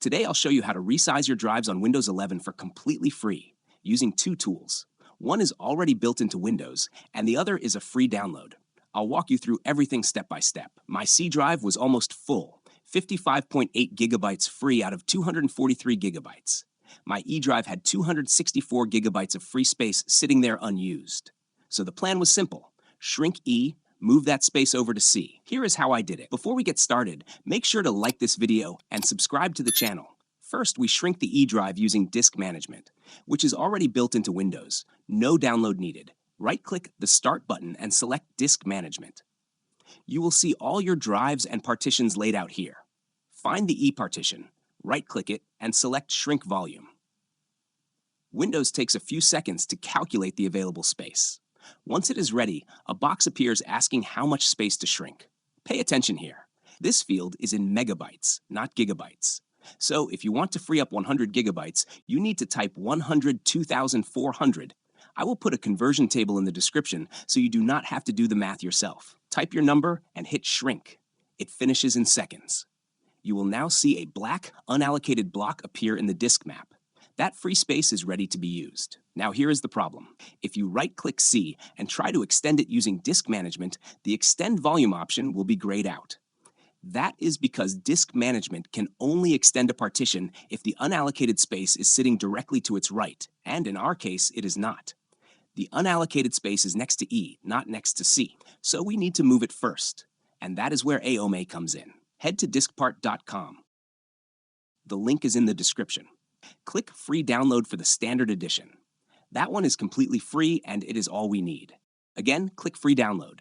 Today I'll show you how to resize your drives on Windows 11 for completely free using two tools. One is already built into Windows, and the other is a free download. I'll walk you through everything step by step. My C drive was almost full, 55.8 gigabytes free out of 243 gigabytes. My E drive had 264 gigabytes of free space sitting there unused. So the plan was simple. Shrink E, move that space over to C. Here is how I did it. Before we get started, make sure to like this video and subscribe to the channel. First, we shrink the E drive using disk management, which is already built into Windows. No download needed. Right-click the Start button and select Disk Management. You will see all your drives and partitions laid out here. Find the E partition, right-click it, and select Shrink Volume. Windows takes a few seconds to calculate the available space. Once it is ready, a box appears asking how much space to shrink. Pay attention here. This field is in megabytes, not gigabytes. So if you want to free up 100 gigabytes, you need to type 102,400. I will put a conversion table in the description so you do not have to do the math yourself. Type your number and hit Shrink. It finishes in seconds. You will now see a black unallocated block appear in the disk map. That free space is ready to be used. Now here is the problem. If you right-click C and try to extend it using disk management, the Extend Volume option will be grayed out. That is because disk management can only extend a partition if the unallocated space is sitting directly to its right, and in our case, it is not. The unallocated space is next to E, not next to C, so we need to move it first, and that is where AOMEI comes in. Head to diskpart.com. The link is in the description. Click Free Download for the Standard Edition. That one is completely free, and it is all we need. Again, click Free Download.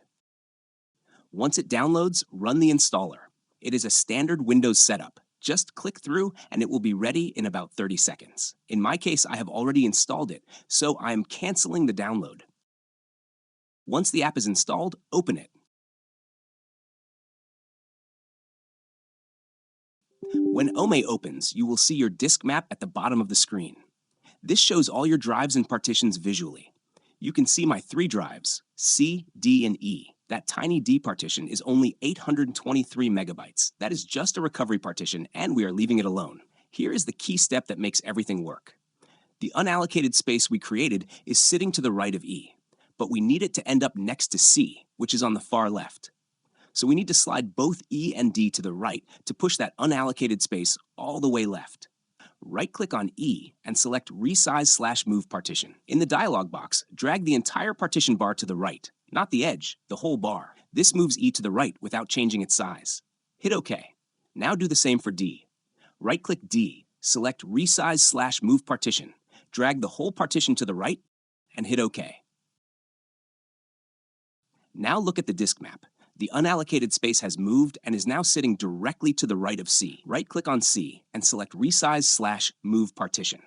Once it downloads, run the installer. It is a standard Windows setup. Just click through and it will be ready in about 30 seconds. In my case, I have already installed it, so I am canceling the download. Once the app is installed, open it. When AOMEI opens, you will see your disk map at the bottom of the screen. This shows all your drives and partitions visually. You can see my three drives, C, D, and E. That tiny D partition is only 823 megabytes. That is just a recovery partition, and we are leaving it alone. Here is the key step that makes everything work. The unallocated space we created is sitting to the right of E, but we need it to end up next to C, which is on the far left. So we need to slide both E and D to the right to push that unallocated space all the way left. Right-click on E and select Resize/Move Partition. In the dialog box, drag the entire partition bar to the right, not the edge, the whole bar. This moves E to the right without changing its size. Hit OK. Now do the same for D. Right-click D, select Resize/Move Partition, drag the whole partition to the right, and hit OK. Now look at the disk map. The unallocated space has moved and is now sitting directly to the right of C. Right-click on C and select Resize/Move Partition.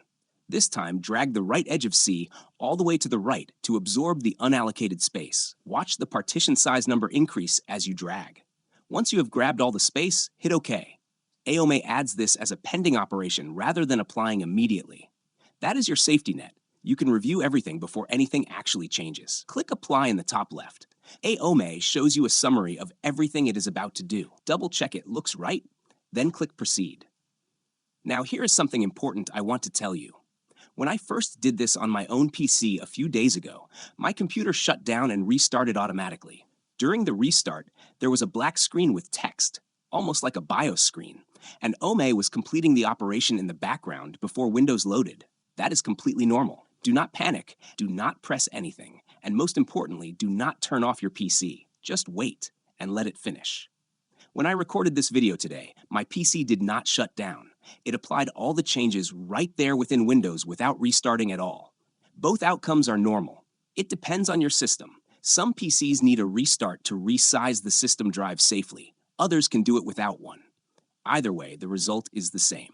This time, drag the right edge of C all the way to the right to absorb the unallocated space. Watch the partition size number increase as you drag. Once you have grabbed all the space, hit OK. AOMEI adds this as a pending operation rather than applying immediately. That is your safety net. You can review everything before anything actually changes. Click Apply in the top left. AOMEI shows you a summary of everything it is about to do. Double-check it looks right, then click Proceed. Now here is something important I want to tell you. When I first did this on my own PC a few days ago, my computer shut down and restarted automatically. During the restart, there was a black screen with text, almost like a BIOS screen, and AOMEI was completing the operation in the background before Windows loaded. That is completely normal. Do not panic, do not press anything, and most importantly, do not turn off your PC. Just wait and let it finish. When I recorded this video today, my PC did not shut down. It applied all the changes right there within Windows without restarting at all. Both outcomes are normal. It depends on your system. Some PCs need a restart to resize the system drive safely. Others can do it without one. Either way, the result is the same.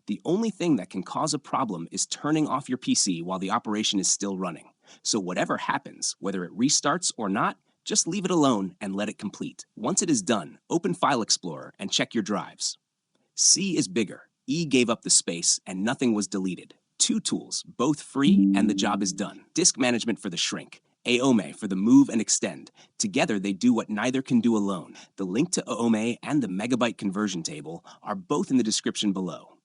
The only thing that can cause a problem is turning off your PC while the operation is still running. So whatever happens, whether it restarts or not, just leave it alone and let it complete. Once it is done, open File Explorer and check your drives. C is bigger, E gave up the space, and nothing was deleted. Two tools, both free, and the job is done. Disk management for the shrink, AOMEI for the move and extend. Together, they do what neither can do alone. The link to AOMEI and the megabyte conversion table are both in the description below.